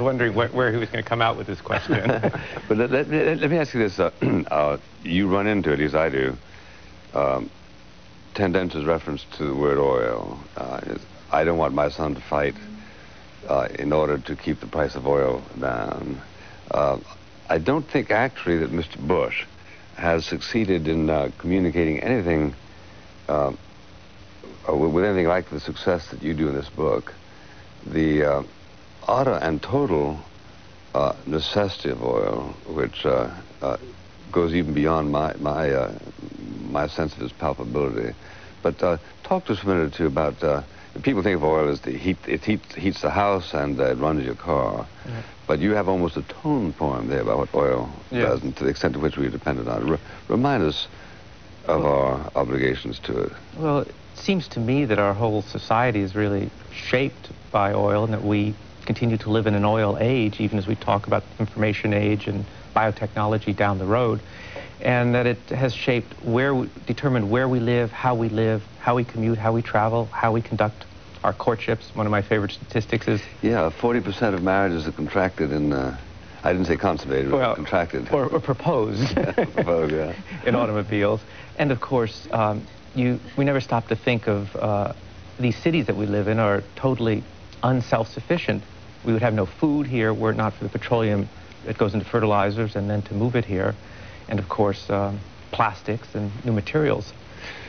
wondering where he was going to come out with this question. But let me ask you this. You run into it, as I do, Tendentious reference to the word oil. I don't want my son to fight in order to keep the price of oil down. I don't think actually that Mr. Bush has succeeded in communicating anything with anything like the success that you do in this book. The utter and total necessity of oil, which goes even beyond my sense of its palpability. But talk to us a minute or two about, people think of oil as it heats the house and it runs your car. Yeah. But you have almost a tone poem there about what oil does and to the extent to which we are dependent on it. Remind us of our obligations to it. Well, it seems to me that our whole society is really shaped by oil and that we continue to live in an oil age, even as we talk about information age and biotechnology down the road, and that it has shaped determined where we live, how we commute, how we travel, how we conduct our courtships. One of my favorite statistics is... Yeah, 40% of marriages are contracted in, I didn't say consummated, but contracted. Or proposed. Proposed, yeah. In automobiles. And of course, we never stop to think of these cities that we live in are totally unself-sufficient. We would have no food here were it not for the petroleum that goes into fertilizers and then to move it here. And of course, plastics and new materials.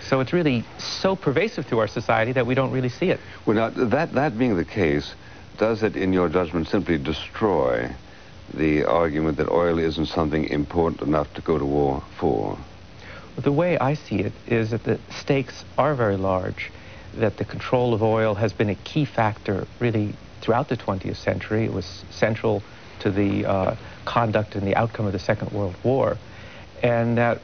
So it's really so pervasive through our society that we don't really see it. Well, now, that being the case, does it, in your judgment, simply destroy the argument that oil isn't something important enough to go to war for? Well, the way I see it is that the stakes are very large, that the control of oil has been a key factor really throughout the 20th century. It was central to the conduct and the outcome of the Second World War. And that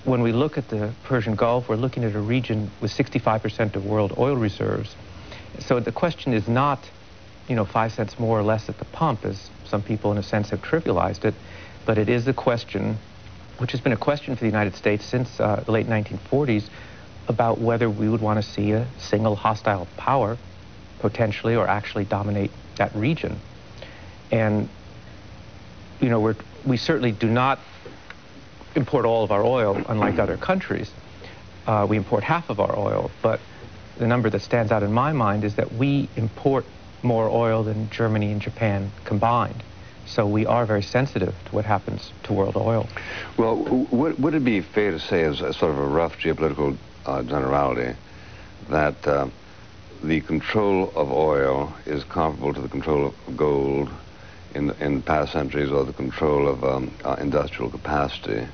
when we look at the Persian Gulf, we're looking at a region with 65% of world oil reserves. So the question is not, 5 cents more or less at the pump, as some people in a sense have trivialized it, but it is a question, which has been a question for the United States since the late 1940s, about whether we would want to see a single hostile power potentially or actually dominate that region. And, we certainly do not import all of our oil, unlike other countries. We import half of our oil, but the number that stands out in my mind is that we import more oil than Germany and Japan combined. So we are very sensitive to what happens to world oil. Well, would it be fair to say, as a sort of a rough geopolitical generality, that the control of oil is comparable to the control of gold in past centuries, or the control of industrial capacity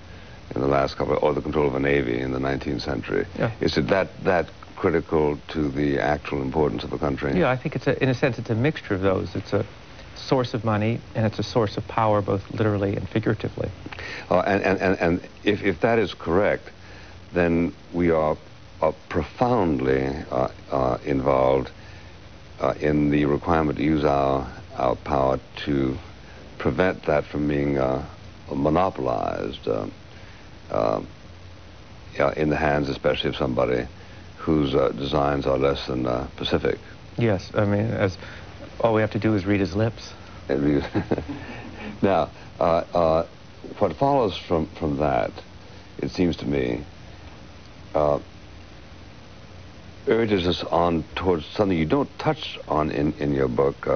in the last or the control of a navy in the 19th century? Yeah. Is it that critical to the actual importance of a country? Yeah, I think in a sense, it's a mixture of those. It's a source of money, and it's a source of power, both literally and figuratively. And if that is correct, then we are profoundly involved in the requirement to use our power to prevent that from being monopolized in the hands, especially of somebody whose designs are less than pacific. Yes, I mean, all we have to do is read his lips. Now, what follows from that, it seems to me, urges us on towards something you don't touch on in your book,